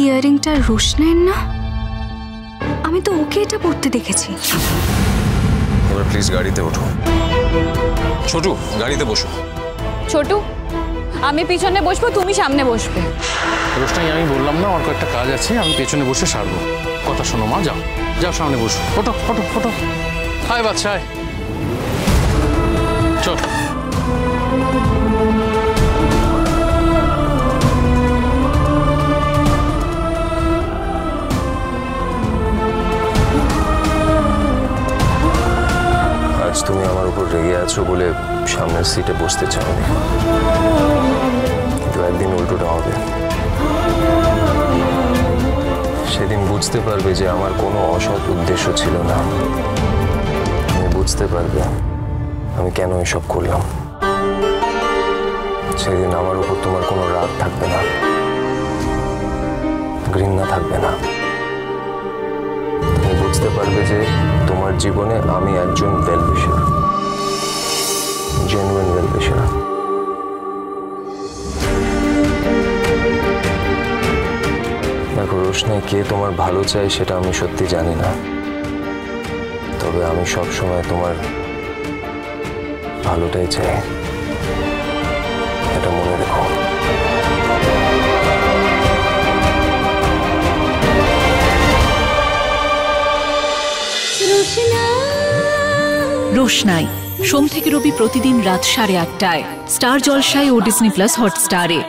ইয়ারিংটা রোশনাইর না? আমি তো ওকে এটা পড়তে দেখেছি। এবার প্লিজ গাড়িতে ওঠো। ছোটু, গাড়িতে বসো। ছোটু, আমি পিছনে বসবো, তুমি সামনে বসবে। রোশনাই, আমি বললাম না আমার একটা কাজ আছে, আমি পেছনে বসে সারবো। কথা শোনো মা, যাও যাও সামনে বসো। ওঠো ওঠো ওঠো। হায় বাচ্চা, হায়। চল। আজ তুমি আমার উপর রেগে আছো বলে সামনের সিটে বসতে চাওনি, কিন্তু একদিন উল্টোটা হবে। সেদিন বুঝতে পারবে যে আমার কোনো অসৎ উদ্দেশ্য ছিল না। তুমি বুঝতে পারবে আমি কেন এসব করলাম। সেদিন আমার উপর তোমার কোনো রাগ থাকবে না, ঘৃণা থাকবে না। তুমি বুঝতে পারবে যে তোমার জীবনে আমি একজন ওয়েল উইশার, জেনুইন ওয়েল উইশার। দেখো রোশনাই, কে তোমার ভালো চাই সেটা আমি সত্যি জানি না, তবে আমি সব সময় তোমার ভালোটাই চাই, এটা মনে রেখো। রোশনাই সোম থেকে রবি প্রতিদিন রাত 8:30টায় স্টার জলসায় ও ডিজনি প্লাস হটস্টারে।